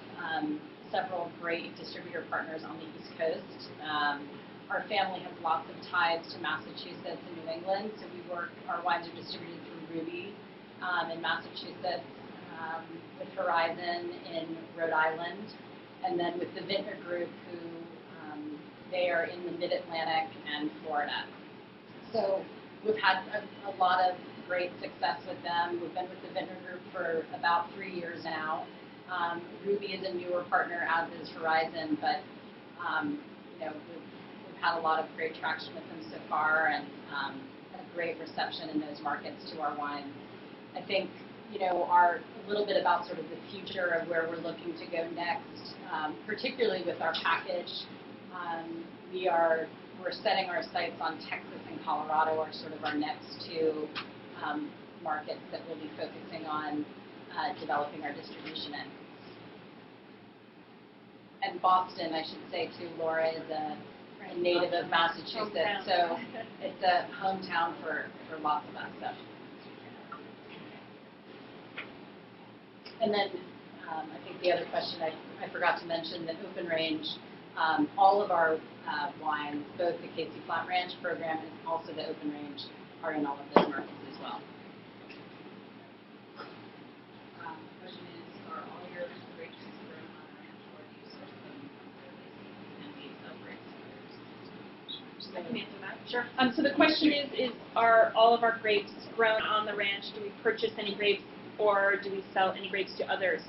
several great distributor partners on the East Coast. Our family has lots of ties to Massachusetts and New England, so our wines are distributed through Ruby in Massachusetts, with Horizon in Rhode Island, and then with the Viognier Group, who they are in the Mid-Atlantic and Florida. So we've had a lot of great success with them. We've been with the Viognier Group for about 3 years now. Ruby is a newer partner, as is Horizon, but we've had a lot of great traction with them so far, and a great reception in those markets to our wines. I think a little bit about sort of the future of where we're looking to go next, particularly with our package. We're setting our sights on Texas and Colorado are sort of our next two markets that we'll be focusing on developing our distribution in. And Boston, I should say too, Laura is a native of Massachusetts, Hometown. so it's a hometown for lots of us. So. And then I think the other question I forgot to mention, that open range, all of our wines, both the Casey Flat Ranch program and also the open range, are in all of those markets as well. The question is, are all your grapes grown on the ranch, or do you source them from places and do you sell grapes to others? I can answer that. Sure. So the question is, are all of our grapes grown on the ranch? Do we purchase any grapes, or do we sell any grapes to others?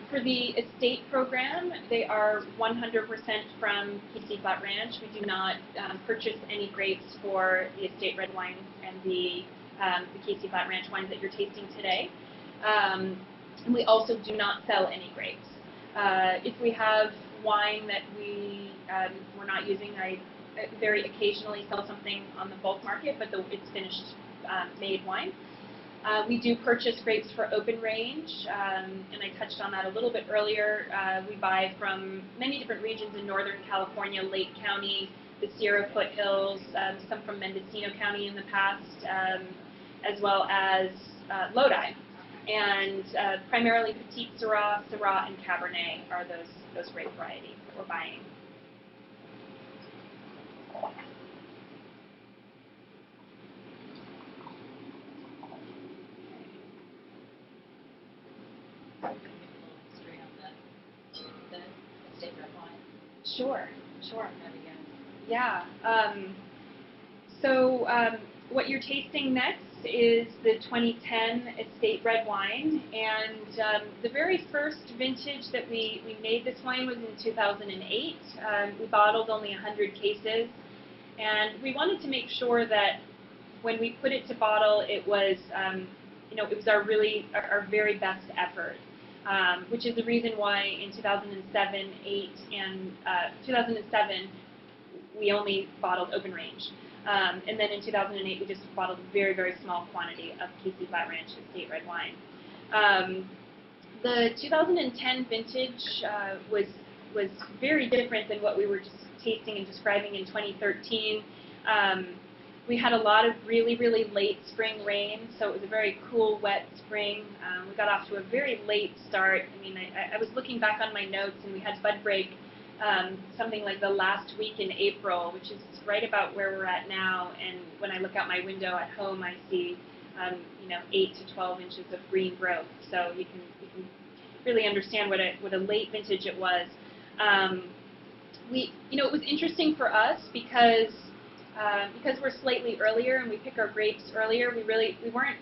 For the estate program, they are 100% from Casey Flat Ranch. We do not purchase any grapes for the estate red wines and the Casey Flat Ranch wines that you're tasting today. And we also do not sell any grapes. If we have wine that we're not using, I very occasionally sell something on the bulk market, but it's finished made wine. We do purchase grapes for open range, and I touched on that a little bit earlier. We buy from many different regions in Northern California, Lake County, the Sierra foothills, some from Mendocino County in the past, as well as Lodi. And primarily Petite Syrah, Syrah, and Cabernet are those grape varieties that we're buying. Sure. Yeah. So what you're tasting next is the 2010 Estate Red wine, and the very first vintage that we made this wine was in 2008. We bottled only 100 cases, and we wanted to make sure that when we put it to bottle, it was it was our very best effort. Which is the reason why in 2007, 2007 we only bottled open range, and then in 2008 we just bottled a very, very small quantity of Casey Flat Ranch Estate Red wine. The 2010 vintage was very different than what we were just tasting and describing in 2013. We had a lot of really, really late spring rain, so it was a very cool, wet spring. We got off to a very late start. I mean, I was looking back on my notes, and we had bud break something like the last week in April, which is right about where we're at now. And when I look out my window at home, I see 8 to 12 inches of green growth. So you can really understand what a late vintage it was. It was interesting for us because we're slightly earlier and we pick our grapes earlier. We weren't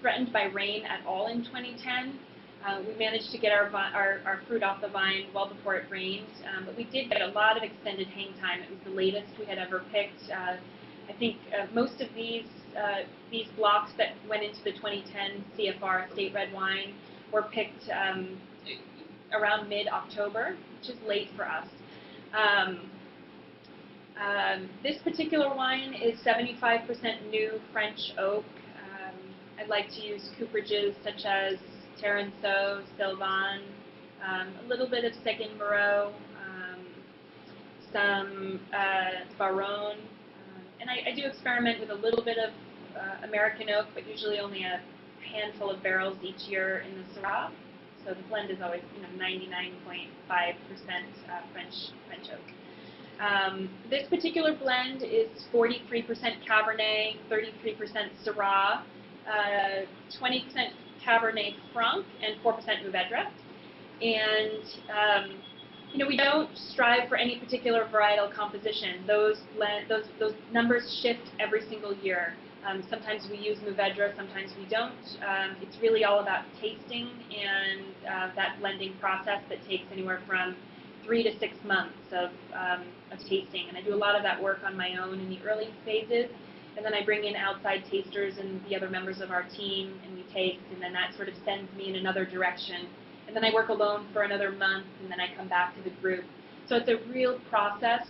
threatened by rain at all in 2010. We managed to get our fruit off the vine well before it rained, but we did get a lot of extended hang time. It was the latest we had ever picked. I think most of these blocks that went into the 2010 CFR Estate Red wine were picked around mid-October, which is late for us. This particular wine is 75% new French oak. I like to use cooperages such as Terranceau, Sylvain, a little bit of Seguin Moreau, some Rhone, and I do experiment with a little bit of American oak, but usually only a handful of barrels each year in the Syrah. So the blend is always, 99.5% French oak. This particular blend is 43% Cabernet, 33% Syrah, 20% Cabernet Franc, and 4% Mourvedre. And we don't strive for any particular varietal composition. Those numbers shift every single year. Sometimes we use Mourvedre, sometimes we don't. It's really all about tasting and that blending process that takes anywhere from 3 to 6 months of tasting. And I do a lot of that work on my own in the early phases. And then I bring in outside tasters and the other members of our team, and we taste, and then that sort of sends me in another direction. And then I work alone for another month, and then I come back to the group. So it's a real process,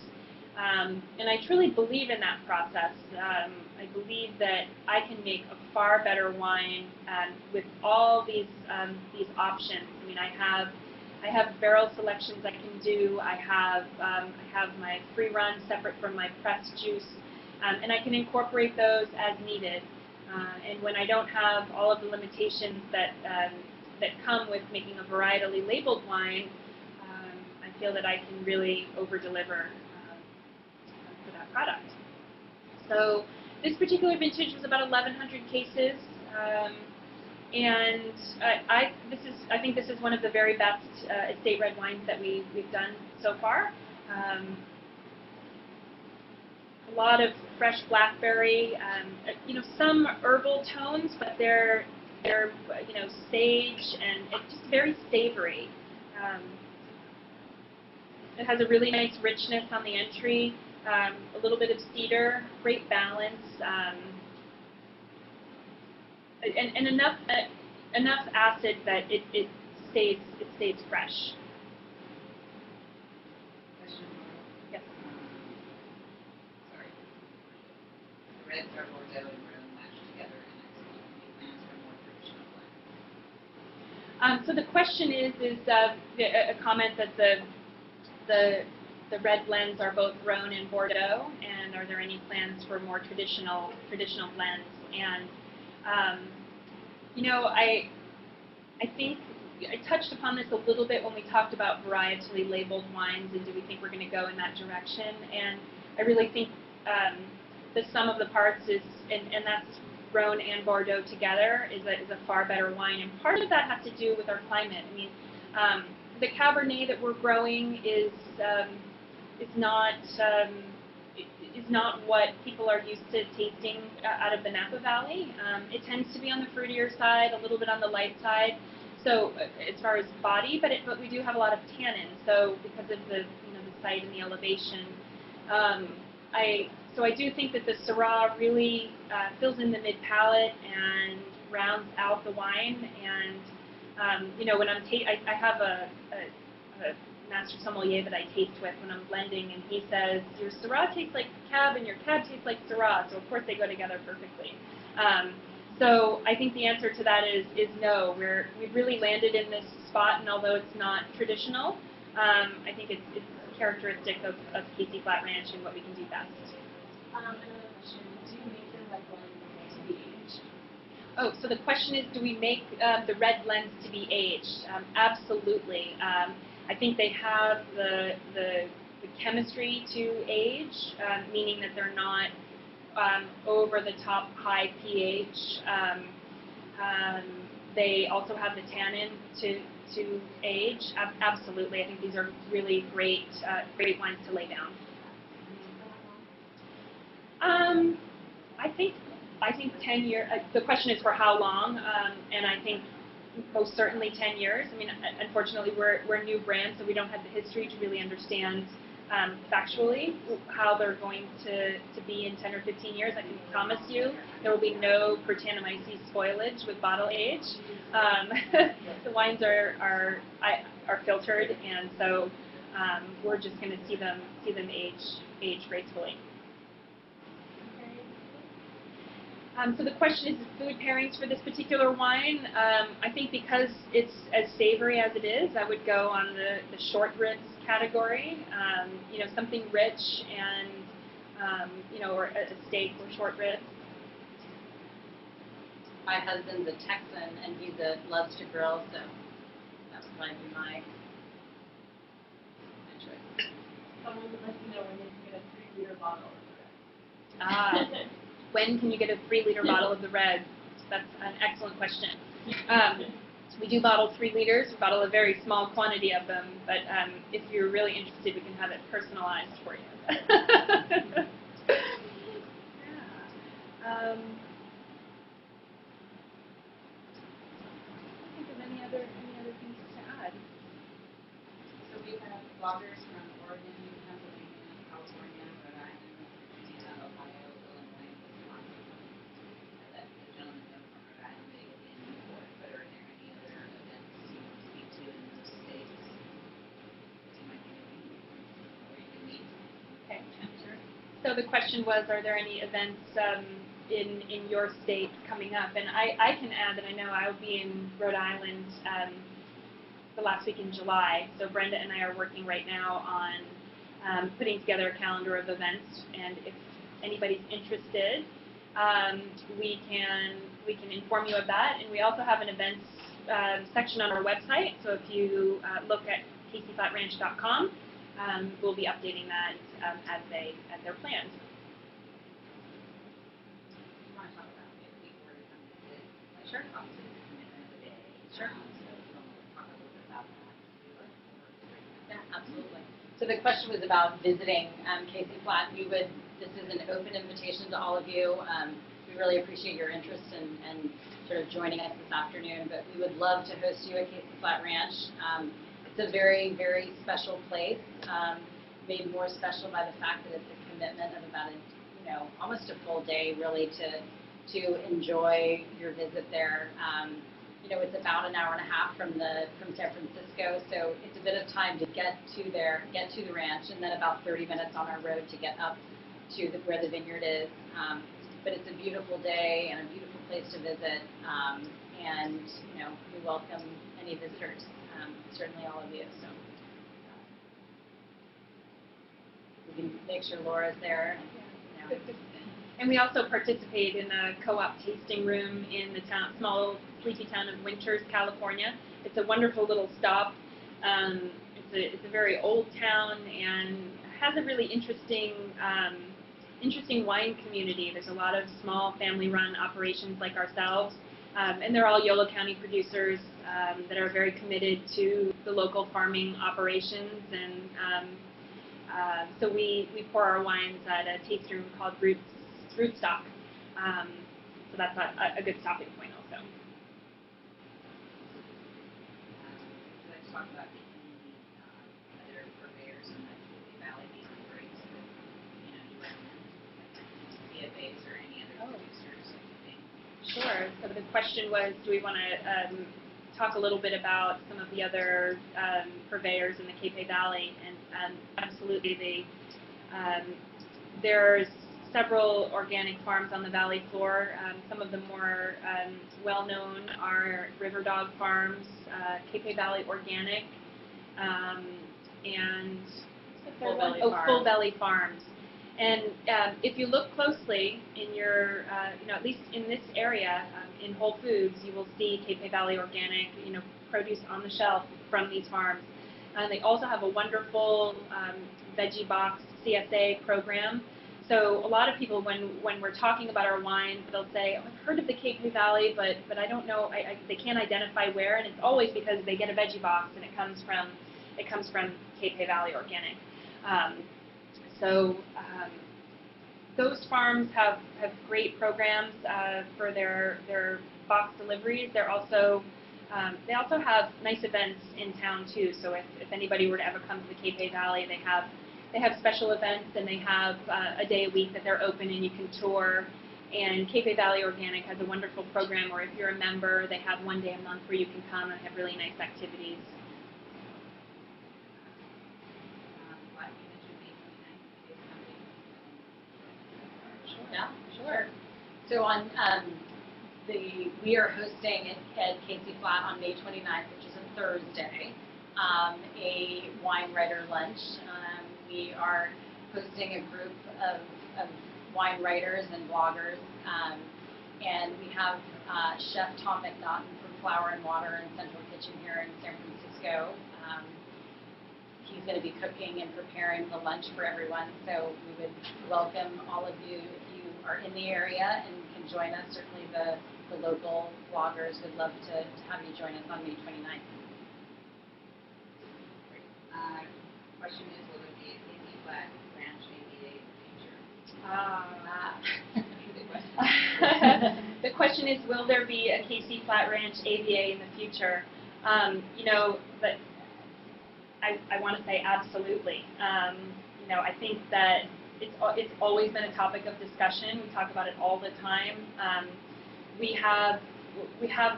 and I truly believe in that process. I believe that I can make a far better wine with all these options. I mean, I have barrel selections I can do. I have my free run separate from my pressed juice, and I can incorporate those as needed. And when I don't have all of the limitations that come with making a varietally labeled wine, I feel that I can really over-deliver for that product. So this particular vintage was about 1,100 cases, and I think this is one of the very best estate red wines that we've done so far. A lot of fresh blackberry, some herbal tones, but they're sage and it's just very savory. It has a really nice richness on the entry, a little bit of cedar, great balance, and enough acid that it stays fresh. Question, Laura? Yes. Sorry. The reds are Bordeaux and Rhone matched together in excellent. Any plans for more traditional blends? So the question is a comment that the red blends are both Rhone and Bordeaux, and are there any plans for more traditional blends? And I think I touched upon this a little bit when we talked about varietally labeled wines, and do we think we're going to go in that direction? And I really think the sum of the parts is, and that's Rhone and Bordeaux together, is a far better wine. And part of that has to do with our climate. I mean, the Cabernet that we're growing is not what people are used to tasting out of the Napa Valley. It tends to be on the fruitier side, a little bit on the light side. So as far as body, but we do have a lot of tannin. So because of the the site and the elevation, so I do think that the Syrah really fills in the mid palate and rounds out the wine. And when I have a master sommelier that I taste with when I'm blending, and he says your Syrah tastes like Cab and your Cab tastes like Syrah. So of course they go together perfectly. So I think the answer to that is no. We've really landed in this spot, and although it's not traditional, I think it's characteristic of Casey Flat Ranch and what we can do best. Another question: do you make your red blends to be aged? Oh, so the question is, do we make the red blends to be aged? Absolutely. I think they have the chemistry to age, meaning that they're not over the top high pH. They also have the tannin to age. Absolutely, I think these are really great wines to lay down. I think 10 years. The question is for how long, and I think most certainly 10 years. I mean, unfortunately, we're a new brand, so we don't have the history to really understand factually how they're going to be in 10 or 15 years. I can promise you there will be no Brettanomyces spoilage with bottle age. The wines are filtered, and so we're just going to see them age gracefully. So the question is food pairings for this particular wine. I think because it's as savory as it is, I would go on the short ribs category. You know, something rich and you know, or a steak or short ribs. My husband's a Texan and he loves to grill, so that would probably be my choice. Someone would like to know when they can get a 3-liter bottle of When can you get a 3-liter bottle of the red? That's an excellent question. We do bottle 3 liters. We bottle a very small quantity of them, but if you're really interested, we can have it personalized for you. Yeah. Think of any other things to add. So we have bloggers from Oregon, Pennsylvania, California, Rhode Island, Virginia, Ohio, Illinois, Wisconsin. I let the gentleman know from Rhode Island that he'll be in Newport, but are there any other events you want to speak to in those states that you might be doing, or you can meet? Okay, sure. So the question was, are there any events in your state coming up? And I can add that I know I'll be in Rhode Island the last week in July. So Brenda and I are working right now on putting together a calendar of events. And if anybody's interested, we can inform you of that. And we also have an events section on our website. So if you look at caseyflatranch.com, we'll be updating that as they're planned. Sure. Sure. Yeah, absolutely. So the question was about visiting Casey Flat. This is an open invitation to all of you. We really appreciate your interest and sort of joining us this afternoon, but we would love to host you at Casey Flat Ranch. It's a very, very special place, made more special by the fact that it's a commitment of about almost a full day really to enjoy your visit there. It's about an hour and a half from San Francisco, so it's a bit of time to get to the ranch, and then about 30 minutes on our road to get up to where the vineyard is. But it's a beautiful day and a beautiful place to visit, and we welcome any visitors, certainly all of you. So we can make sure Laura's there. And we also participate in a co-op tasting room in the small, sleepy town of Winters, California. It's a wonderful little stop. It's a very old town and has a really interesting wine community. There's a lot of small family-run operations like ourselves, and they're all Yolo County producers that are very committed to the local farming operations. And so we pour our wines at a tasting room called Rootstock. So that's a good stopping point also. Let's talk about the community, other purveyors in the Capay Valley beyond grapes that you recommend, CFAs or any other producers of the thing. Sure. So the question was, do we want to talk a little bit about some of the other purveyors in the Capay Valley? And absolutely, there's several organic farms on the valley floor. Some of the more well-known are River Dog Farms, Capay Valley Organic, and Full Belly Farms. And if you look closely in your, at least in this area, in Whole Foods, you will see Capay Valley Organic, produce on the shelf from these farms. They also have a wonderful veggie box CSA program. So a lot of people, when we're talking about our wines, they'll say, "Oh, I've heard of the Capay Valley, but I don't know. They can't identify where." And it's always because they get a veggie box and it comes from Capay Valley Organic. Those farms have great programs for their box deliveries. They also have nice events in town too. So if anybody were to ever come to the Capay Valley, they have special events, and they have a day a week that they're open and you can tour. And Capay Valley Organic has a wonderful program where if you're a member, they have one day a month where you can come and have really nice activities. Yeah, sure. So on we are hosting at Casey Flat on May 29th, which is a Thursday, a wine writer lunch. We are hosting a group of wine writers and bloggers, and we have Chef Tom McNaughton from Flour and Water and Central Kitchen here in San Francisco. He's going to be cooking and preparing the lunch for everyone, so we would welcome all of you if you are in the area and can join us. Certainly the local bloggers would love to have you join us on May 29th. Question is, will there be a Casey Flat Ranch AVA in the future? The question is, will there be a Casey Flat Ranch AVA in the future? But I want to say absolutely. I think that it's always been a topic of discussion. We talk about it all the time. We have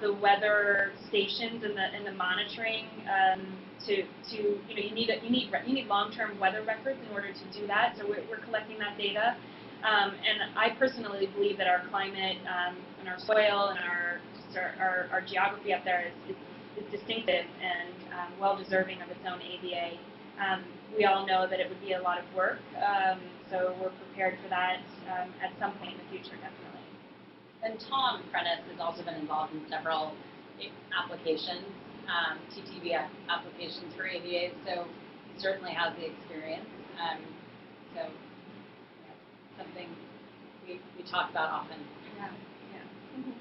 the weather stations and the monitoring you need long-term weather records in order to do that. So we're collecting that data. And I personally believe that our climate and our soil and our geography up there is distinctive and well-deserving of its own AVA. We all know that it would be a lot of work, so we're prepared for that at some point in the future, definitely. And Tom Prentice has also been involved in several applications, TTV applications for AVAs, so he certainly has the experience. So something we talk about often. Yeah. Mm-hmm.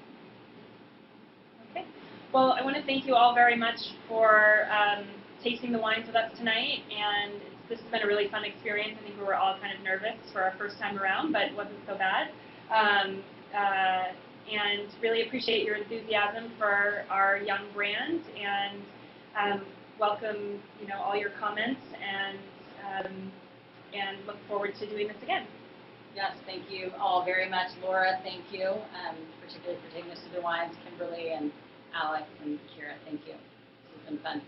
Okay. Well, I want to thank you all very much for tasting the wines with us tonight, and this has been a really fun experience. I think we were all kind of nervous for our first time around, but it wasn't so bad. And really appreciate your enthusiasm for our young brand, and welcome all your comments, and look forward to doing this again. Yes, thank you all very much. Laura, thank you, particularly for taking us through the wines. Kimberly and Alex and Kira, thank you. This has been fun.